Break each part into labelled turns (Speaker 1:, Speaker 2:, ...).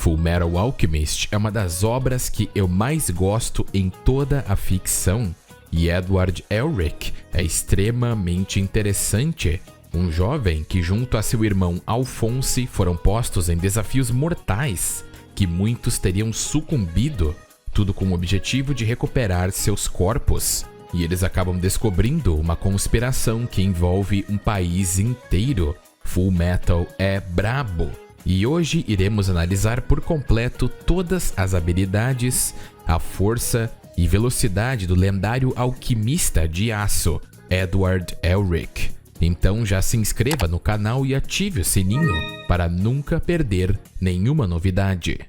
Speaker 1: Fullmetal Alchemist é uma das obras que eu mais gosto em toda a ficção, e Edward Elric é extremamente interessante. Um jovem que, junto a seu irmão Alphonse, foram postos em desafios mortais, que muitos teriam sucumbido, tudo com o objetivo de recuperar seus corpos. E eles acabam descobrindo uma conspiração que envolve um país inteiro. Fullmetal é brabo. E hoje iremos analisar por completo todas as habilidades, a força e velocidade do lendário alquimista de aço, Edward Elric. Então já se inscreva no canal e ative o sininho para nunca perder nenhuma novidade.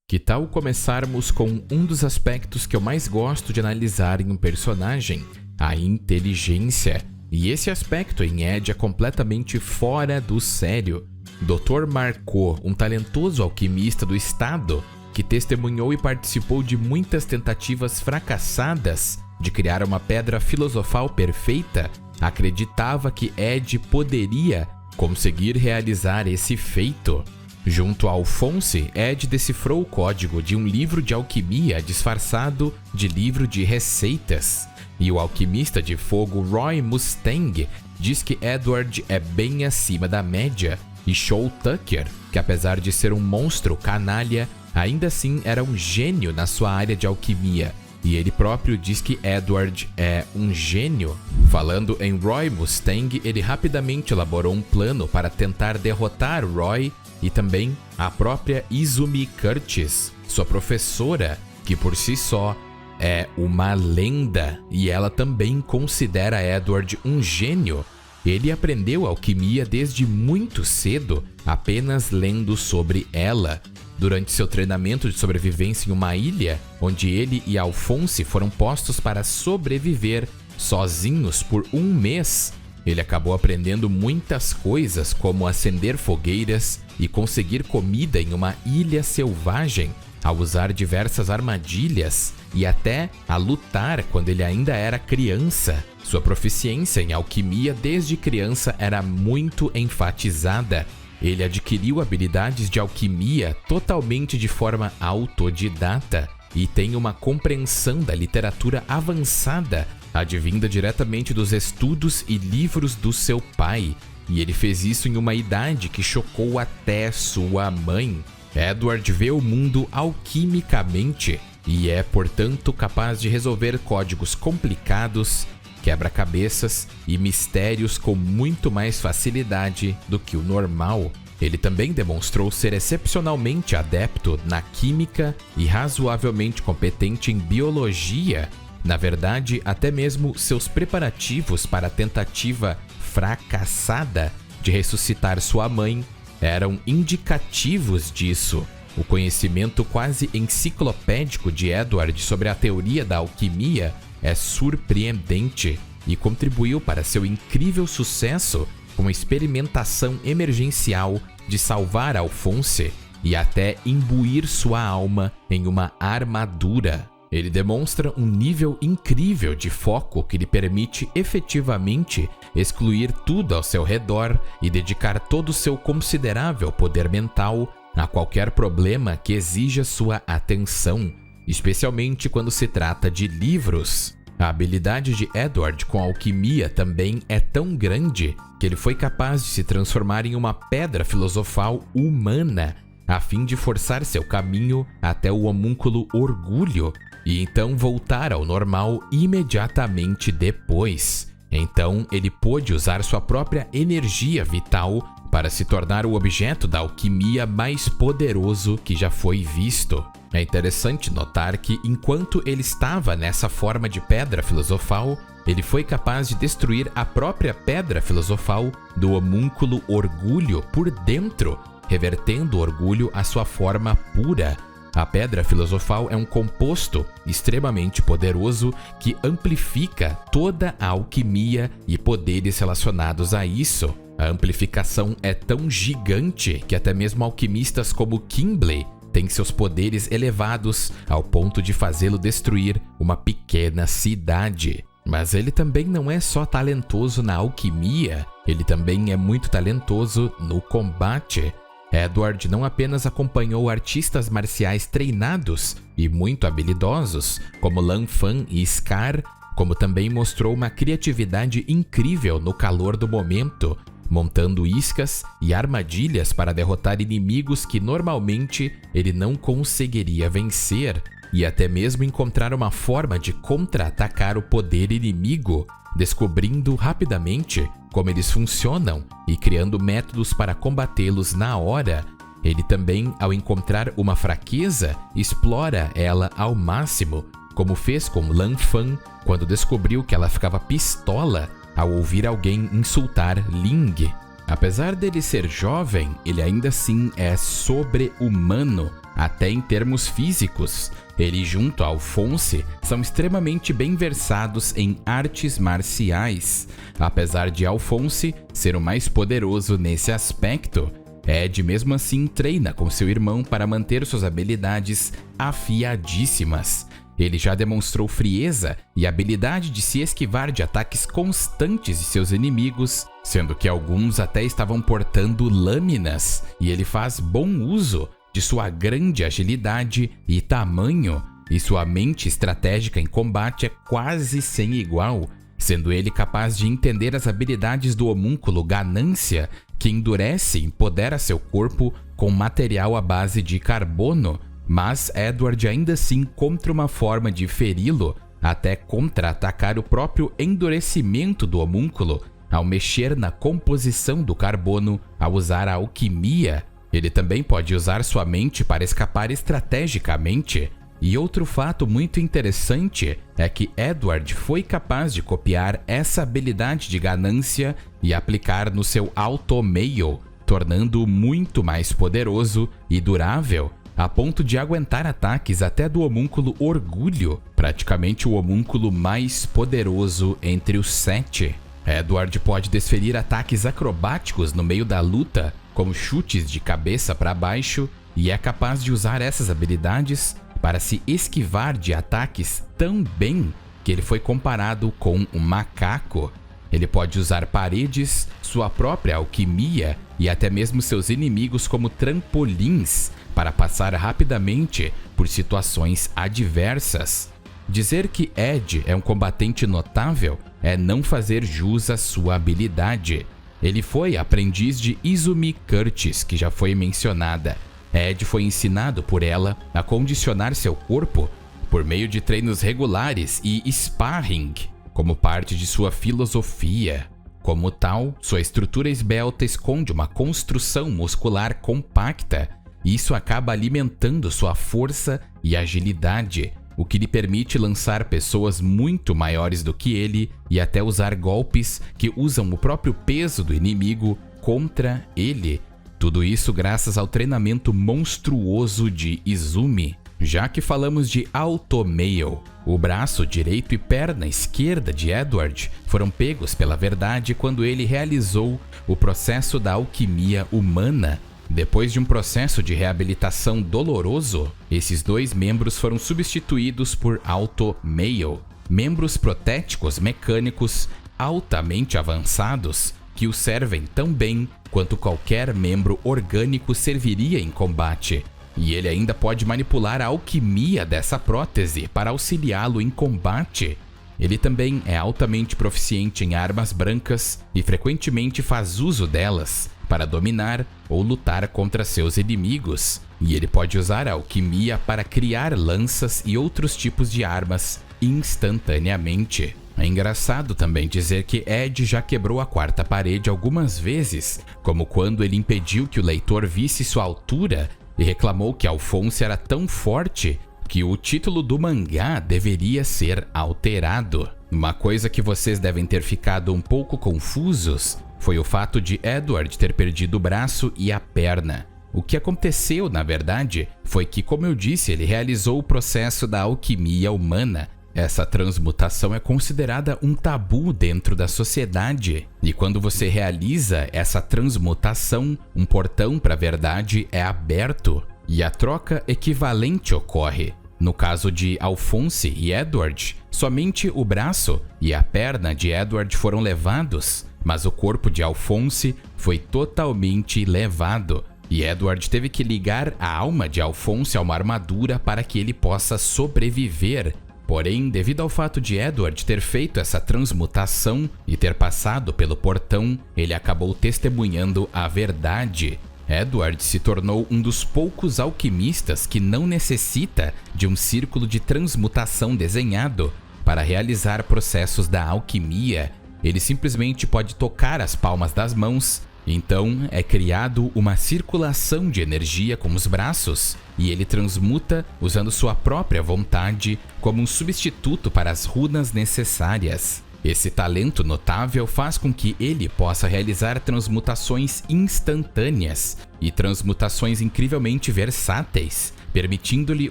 Speaker 1: Que tal começarmos com um dos aspectos que eu mais gosto de analisar em um personagem, a inteligência. E esse aspecto em Ed é completamente fora do sério. Dr. Marco, um talentoso alquimista do estado, que testemunhou e participou de muitas tentativas fracassadas de criar uma pedra filosofal perfeita, acreditava que Ed poderia conseguir realizar esse feito. Junto a Alphonse, Ed decifrou o código de um livro de alquimia disfarçado de livro de receitas. E o alquimista de fogo Roy Mustang diz que Edward é bem acima da média, e Shaw Tucker, que apesar de ser um monstro canalha, ainda assim era um gênio na sua área de alquimia. E ele próprio diz que Edward é um gênio. Falando em Roy Mustang, ele rapidamente elaborou um plano para tentar derrotar Roy e também a própria Izumi Curtis, sua professora, que por si só é uma lenda, e ela também considera Edward um gênio. Ele aprendeu alquimia desde muito cedo, apenas lendo sobre ela. Durante seu treinamento de sobrevivência em uma ilha, onde ele e Alphonse foram postos para sobreviver sozinhos por um mês, ele acabou aprendendo muitas coisas, como acender fogueiras e conseguir comida em uma ilha selvagem, a usar diversas armadilhas e até a lutar quando ele ainda era criança. Sua proficiência em alquimia desde criança era muito enfatizada. Ele adquiriu habilidades de alquimia totalmente de forma autodidata e tem uma compreensão da literatura avançada, advinda diretamente dos estudos e livros do seu pai. E ele fez isso em uma idade que chocou até sua mãe. Edward vê o mundo alquimicamente e é, portanto, capaz de resolver códigos complicados, quebra-cabeças e mistérios com muito mais facilidade do que o normal. Ele também demonstrou ser excepcionalmente adepto na química e razoavelmente competente em biologia. Na verdade, até mesmo seus preparativos para a tentativa fracassada de ressuscitar sua mãe eram indicativos disso. O conhecimento quase enciclopédico de Edward sobre a teoria da alquimia é surpreendente e contribuiu para seu incrível sucesso com a experimentação emergencial de salvar Alphonse e até imbuir sua alma em uma armadura. Ele demonstra um nível incrível de foco que lhe permite efetivamente excluir tudo ao seu redor e dedicar todo o seu considerável poder mental a qualquer problema que exija sua atenção, especialmente quando se trata de livros. A habilidade de Edward com a alquimia também é tão grande que ele foi capaz de se transformar em uma pedra filosofal humana, a fim de forçar seu caminho até o homúnculo Orgulho, e então voltar ao normal imediatamente depois. Então ele pôde usar sua própria energia vital para se tornar o objeto da alquimia mais poderoso que já foi visto. É interessante notar que, enquanto ele estava nessa forma de pedra filosofal, ele foi capaz de destruir a própria pedra filosofal do homúnculo Orgulho por dentro, revertendo o Orgulho à sua forma pura. A pedra filosofal é um composto extremamente poderoso que amplifica toda a alquimia e poderes relacionados a isso. A amplificação é tão gigante que até mesmo alquimistas como Kimbley têm seus poderes elevados ao ponto de fazê-lo destruir uma pequena cidade. Mas ele também não é só talentoso na alquimia, ele também é muito talentoso no combate. Edward não apenas acompanhou artistas marciais treinados e muito habilidosos, como Lan Fan e Scar, como também mostrou uma criatividade incrível no calor do momento, montando iscas e armadilhas para derrotar inimigos que normalmente ele não conseguiria vencer, e até mesmo encontrar uma forma de contra-atacar o poder inimigo, descobrindo rapidamente como eles funcionam e criando métodos para combatê-los na hora. Ele também, ao encontrar uma fraqueza, explora ela ao máximo, como fez com Lan Fan quando descobriu que ela ficava pistola ao ouvir alguém insultar Ling. Apesar dele ser jovem, ele ainda assim é sobre-humano, até em termos físicos. Ele junto a Alphonse são extremamente bem versados em artes marciais. Apesar de Alphonse ser o mais poderoso nesse aspecto, Ed mesmo assim treina com seu irmão para manter suas habilidades afiadíssimas. Ele já demonstrou frieza e habilidade de se esquivar de ataques constantes de seus inimigos, sendo que alguns até estavam portando lâminas, e ele faz bom uso de sua grande agilidade e tamanho, e sua mente estratégica em combate é quase sem igual, sendo ele capaz de entender as habilidades do homúnculo Ganância, que endurece e empodera seu corpo com material à base de carbono, mas Edward ainda assim encontra uma forma de feri-lo, até contra-atacar o próprio endurecimento do homúnculo ao mexer na composição do carbono ao usar a alquimia. Ele também pode usar sua mente para escapar estrategicamente. E outro fato muito interessante é que Edward foi capaz de copiar essa habilidade de ganância e aplicar no seu Automail, tornando-o muito mais poderoso e durável, a ponto de aguentar ataques até do homúnculo Orgulho, praticamente o homúnculo mais poderoso entre os 7. Edward pode desferir ataques acrobáticos no meio da luta, como chutes de cabeça para baixo, e é capaz de usar essas habilidades para se esquivar de ataques tão bem que ele foi comparado com um macaco. Ele pode usar paredes, sua própria alquimia e até mesmo seus inimigos como trampolins para passar rapidamente por situações adversas. Dizer que Ed é um combatente notável é não fazer jus à sua habilidade. Ele foi aprendiz de Izumi Curtis, que já foi mencionada. Ed foi ensinado por ela a condicionar seu corpo por meio de treinos regulares e sparring, como parte de sua filosofia. Como tal, sua estrutura esbelta esconde uma construção muscular compacta, e isso acaba alimentando sua força e agilidade, o que lhe permite lançar pessoas muito maiores do que ele e até usar golpes que usam o próprio peso do inimigo contra ele. Tudo isso graças ao treinamento monstruoso de Izumi. Já que falamos de Automail, o braço direito e perna esquerda de Edward foram pegos pela verdade quando ele realizou o processo da alquimia humana. Depois de um processo de reabilitação doloroso, esses dois membros foram substituídos por Automail, membros protéticos mecânicos altamente avançados que o servem tão bem quanto qualquer membro orgânico serviria em combate. E ele ainda pode manipular a alquimia dessa prótese para auxiliá-lo em combate. Ele também é altamente proficiente em armas brancas e frequentemente faz uso delas para dominar ou lutar contra seus inimigos. E ele pode usar a alquimia para criar lanças e outros tipos de armas instantaneamente. É engraçado também dizer que Ed já quebrou a quarta parede algumas vezes, como quando ele impediu que o leitor visse sua altura e reclamou que Alphonse era tão forte que o título do mangá deveria ser alterado. Uma coisa que vocês devem ter ficado um pouco confusos foi o fato de Edward ter perdido o braço e a perna. O que aconteceu, na verdade, foi que, como eu disse, ele realizou o processo da alquimia humana. Essa transmutação é considerada um tabu dentro da sociedade. E quando você realiza essa transmutação, um portão para a verdade é aberto e a troca equivalente ocorre. No caso de Alphonse e Edward, somente o braço e a perna de Edward foram levados, mas o corpo de Alphonse foi totalmente levado. E Edward teve que ligar a alma de Alphonse a uma armadura para que ele possa sobreviver. Porém, devido ao fato de Edward ter feito essa transmutação e ter passado pelo portão, ele acabou testemunhando a verdade. Edward se tornou um dos poucos alquimistas que não necessita de um círculo de transmutação desenhado para realizar processos da alquimia. Ele simplesmente pode tocar as palmas das mãos. Então, é criado uma circulação de energia com os braços e ele transmuta usando sua própria vontade como um substituto para as runas necessárias. Esse talento notável faz com que ele possa realizar transmutações instantâneas e transmutações incrivelmente versáteis, permitindo-lhe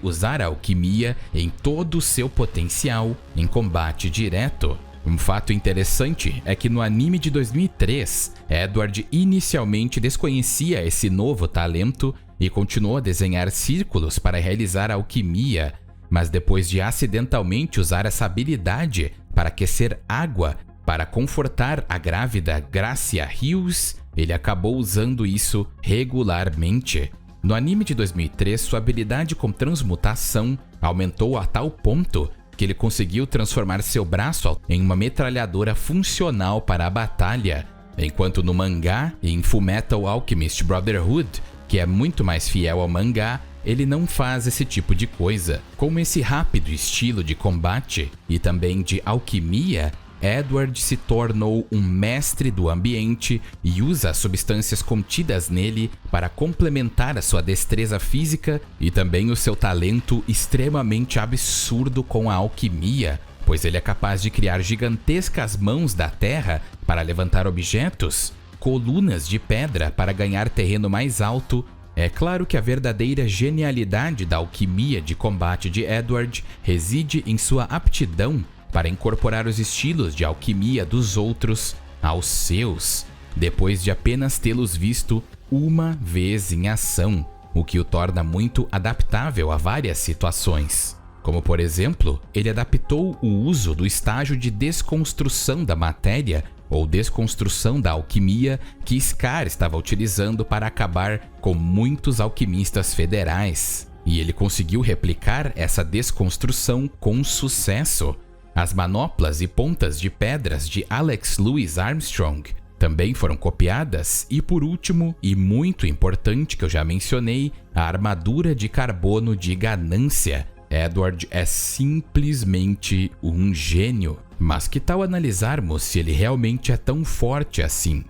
Speaker 1: usar a alquimia em todo o seu potencial em combate direto. Um fato interessante é que no anime de 2003, Edward inicialmente desconhecia esse novo talento e continuou a desenhar círculos para realizar a alquimia, mas depois de acidentalmente usar essa habilidade para aquecer água para confortar a grávida Gracia Hughes, ele acabou usando isso regularmente. No anime de 2003, sua habilidade com transmutação aumentou a tal ponto que ele conseguiu transformar seu braço em uma metralhadora funcional para a batalha, enquanto no mangá, em Fullmetal Alchemist Brotherhood, que é muito mais fiel ao mangá, ele não faz esse tipo de coisa. Com esse rápido estilo de combate e também de alquimia, Edward se tornou um mestre do ambiente e usa as substâncias contidas nele para complementar a sua destreza física e também o seu talento extremamente absurdo com a alquimia, pois ele é capaz de criar gigantescas mãos da terra para levantar objetos, colunas de pedra para ganhar terreno mais alto. É claro que a verdadeira genialidade da alquimia de combate de Edward reside em sua aptidão para incorporar os estilos de alquimia dos outros aos seus, depois de apenas tê-los visto uma vez em ação, o que o torna muito adaptável a várias situações. Como, por exemplo, ele adaptou o uso do estágio de desconstrução da matéria ou desconstrução da alquimia que Scar estava utilizando para acabar com muitos alquimistas federais. E ele conseguiu replicar essa desconstrução com sucesso. As manoplas e pontas de pedras de Alex Louis Armstrong também foram copiadas e, por último, e muito importante que eu já mencionei, a armadura de carbono de Ganância. Edward é simplesmente um gênio. Mas que tal analisarmos se ele realmente é tão forte assim?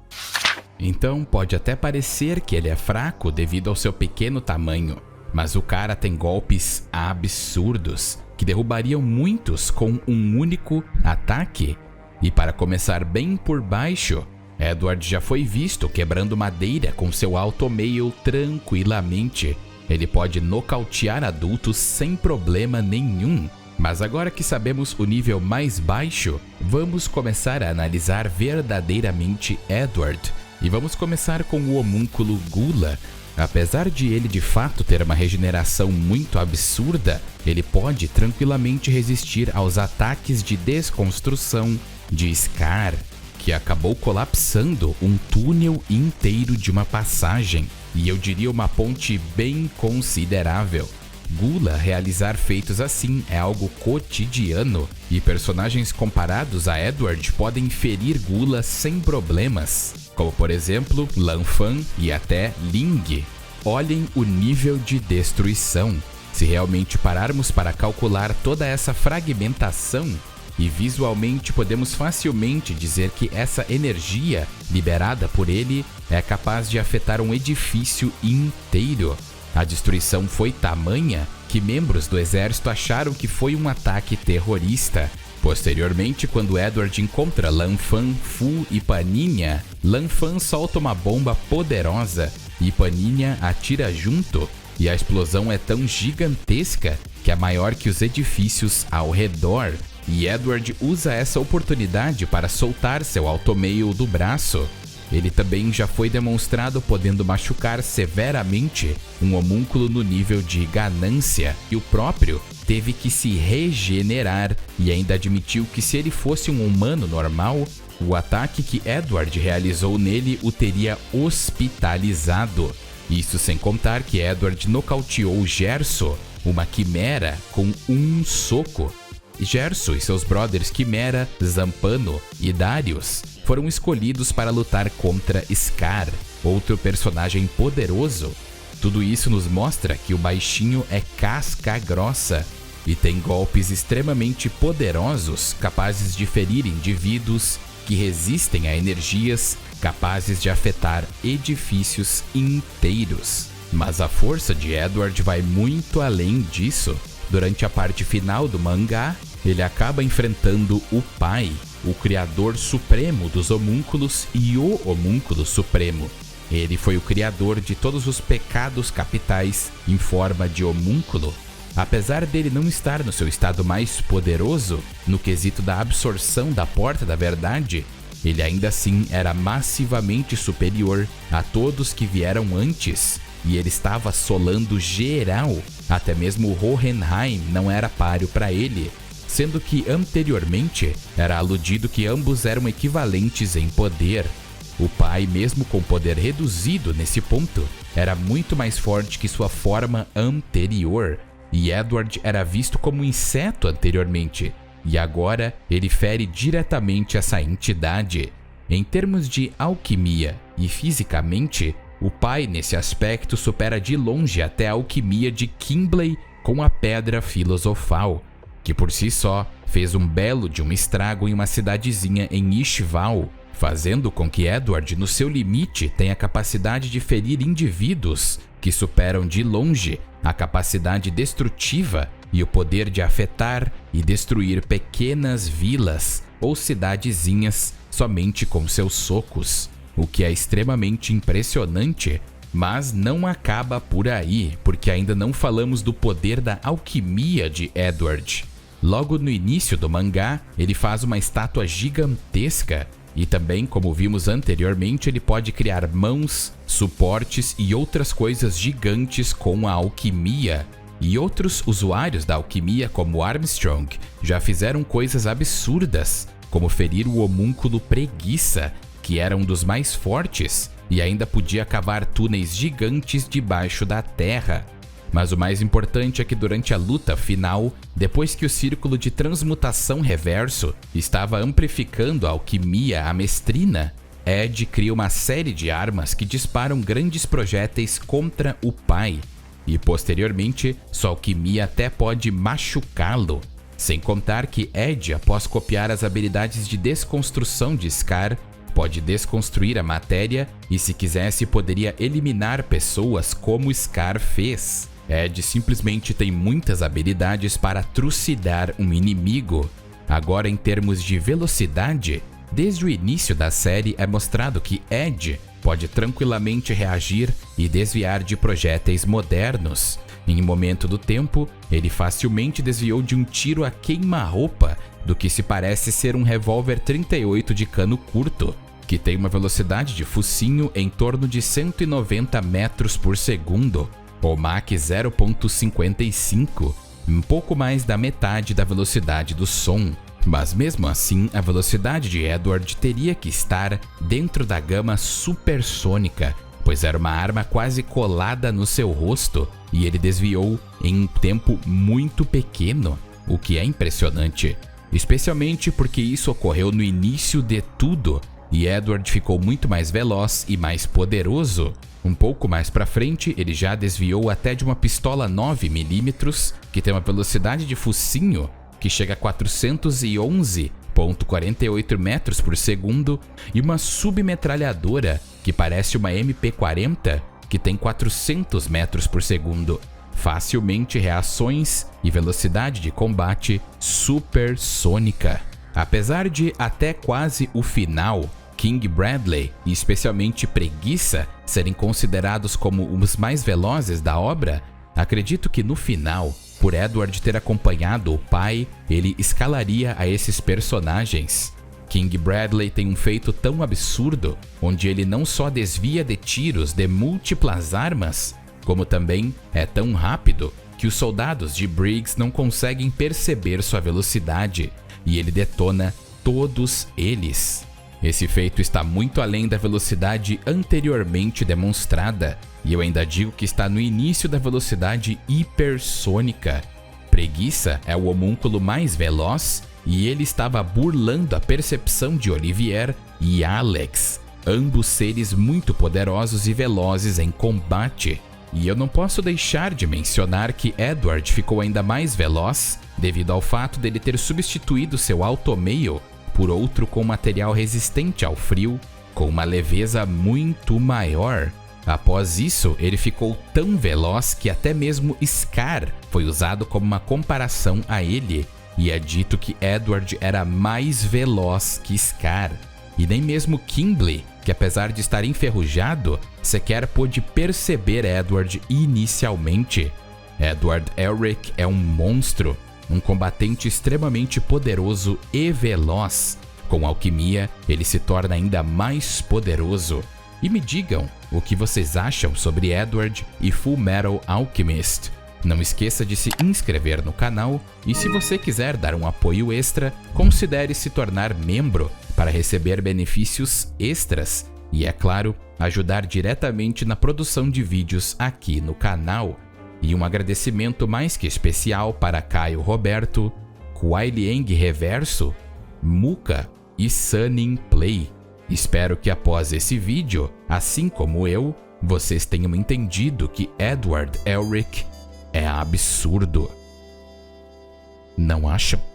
Speaker 1: Então, pode até parecer que ele é fraco devido ao seu pequeno tamanho, mas o cara tem golpes absurdos que derrubariam muitos com um único ataque. E para começar bem por baixo, Edward já foi visto quebrando madeira com seu automail tranquilamente. Ele pode nocautear adultos sem problema nenhum. Mas agora que sabemos o nível mais baixo, vamos começar a analisar verdadeiramente Edward. E vamos começar com o homúnculo Gula. Apesar de ele de fato ter uma regeneração muito absurda, ele pode tranquilamente resistir aos ataques de desconstrução de Scar, que acabou colapsando um túnel inteiro de uma passagem, e eu diria uma ponte bem considerável. Gula realizar feitos assim é algo cotidiano, e personagens comparados a Edward podem ferir Gula sem problemas, como por exemplo Lan Fan e até Ling. Olhem o nível de destruição. Se realmente pararmos para calcular toda essa fragmentação, e visualmente podemos facilmente dizer que essa energia liberada por ele é capaz de afetar um edifício inteiro. A destruição foi tamanha que membros do exército acharam que foi um ataque terrorista. Posteriormente, quando Edward encontra Lan Fan, Fu e Paninha, Lan Fan solta uma bomba poderosa e Paninha atira junto, e a explosão é tão gigantesca que é maior que os edifícios ao redor, e Edward usa essa oportunidade para soltar seu automail do braço. ele também já foi demonstrado podendo machucar severamente um homúnculo no nível de ganância, e o próprio teve que se regenerar e ainda admitiu que se ele fosse um humano normal, o ataque que Edward realizou nele o teria hospitalizado. Isso sem contar que Edward nocauteou Gerso, uma quimera, com um soco. Gerso e seus brothers Quimera, Zampano e Darius foram escolhidos para lutar contra Scar, outro personagem poderoso. Tudo isso nos mostra que o baixinho é casca grossa e tem golpes extremamente poderosos, capazes de ferir indivíduos que resistem a energias capazes de afetar edifícios inteiros. Mas a força de Edward vai muito além disso. Durante a parte final do mangá, ele acaba enfrentando o pai, o criador supremo dos homúnculos e o homúnculo supremo. Ele foi o criador de todos os pecados capitais em forma de homúnculo. Apesar dele não estar no seu estado mais poderoso, no quesito da absorção da Porta da Verdade, ele ainda assim era massivamente superior a todos que vieram antes, e ele estava assolando geral. Até mesmo Hohenheim não era páreo para ele, sendo que anteriormente era aludido que ambos eram equivalentes em poder. O pai, mesmo com poder reduzido nesse ponto, era muito mais forte que sua forma anterior, e Edward era visto como um inseto anteriormente, e agora ele fere diretamente essa entidade. Em termos de alquimia e fisicamente, o pai nesse aspecto supera de longe até a alquimia de Kimbley com a Pedra Filosofal, que por si só fez um belo de um estrago em uma cidadezinha em Ishval, fazendo com que Edward, no seu limite, tenha a capacidade de ferir indivíduos que superam de longe a capacidade destrutiva e o poder de afetar e destruir pequenas vilas ou cidadezinhas somente com seus socos, o que é extremamente impressionante. Mas não acaba por aí, porque ainda não falamos do poder da alquimia de Edward. Logo no início do mangá, ele faz uma estátua gigantesca e também, como vimos anteriormente, ele pode criar mãos, suportes e outras coisas gigantes com a alquimia. E outros usuários da alquimia, como Armstrong, já fizeram coisas absurdas, como ferir o homúnculo Preguiça, que era um dos mais fortes, e ainda podia cavar túneis gigantes debaixo da terra. Mas o mais importante é que durante a luta final, depois que o círculo de transmutação reverso estava amplificando a alquimia amestrina, Ed cria uma série de armas que disparam grandes projéteis contra o pai, e posteriormente sua alquimia até pode machucá-lo. Sem contar que Ed, após copiar as habilidades de desconstrução de Scar, pode desconstruir a matéria e, se quisesse, poderia eliminar pessoas como Scar fez. Ed simplesmente tem muitas habilidades para trucidar um inimigo. Agora, em termos de velocidade, desde o início da série é mostrado que Ed pode tranquilamente reagir e desviar de projéteis modernos. Em um momento do tempo, ele facilmente desviou de um tiro a queima-roupa do que se parece ser um revólver 38 de cano curto, que tem uma velocidade de focinho em torno de 190 metros por segundo, ou Mach 0.55, um pouco mais da metade da velocidade do som. Mas mesmo assim, a velocidade de Edward teria que estar dentro da gama supersônica, pois era uma arma quase colada no seu rosto, e ele desviou em um tempo muito pequeno, o que é impressionante, especialmente porque isso ocorreu no início de tudo, e Edward ficou muito mais veloz e mais poderoso. Um pouco mais pra frente, ele já desviou até de uma pistola 9mm, que tem uma velocidade de focinho que chega a 411,48 metros por segundo, e uma submetralhadora que parece uma MP40, que tem 400 metros por segundo. Facilmente reações e velocidade de combate supersônica. Apesar de até quase o final, King Bradley e especialmente Preguiça serem considerados como os mais velozes da obra, acredito que no final, por Edward ter acompanhado o pai, ele escalaria a esses personagens. King Bradley tem um feito tão absurdo, onde ele não só desvia de tiros de múltiplas armas, como também é tão rápido que os soldados de Briggs não conseguem perceber sua velocidade, e ele detona todos eles. Esse feito está muito além da velocidade anteriormente demonstrada, e eu ainda digo que está no início da velocidade hipersônica. Preguiça é o homúnculo mais veloz, e ele estava burlando a percepção de Olivier e Alex, ambos seres muito poderosos e velozes em combate. E eu não posso deixar de mencionar que Edward ficou ainda mais veloz devido ao fato dele ter substituído seu automail por outro com material resistente ao frio, com uma leveza muito maior. Após isso, ele ficou tão veloz que até mesmo Scar foi usado como uma comparação a ele, e é dito que Edward era mais veloz que Scar. E nem mesmo Kingsley, que apesar de estar enferrujado, sequer pôde perceber Edward inicialmente. Edward Elric é um monstro, um combatente extremamente poderoso e veloz. Com alquimia, ele se torna ainda mais poderoso. E me digam o que vocês acham sobre Edward e Fullmetal Alchemist. Não esqueça de se inscrever no canal e se você quiser dar um apoio extra, considere se tornar membro para receber benefícios extras e, é claro, ajudar diretamente na produção de vídeos aqui no canal. E um agradecimento mais que especial para Caio Roberto, Kuailieng Reverso, Muka e Sunning Play. Espero que após esse vídeo, assim como eu, vocês tenham entendido que Edward Elric é absurdo. Não acham?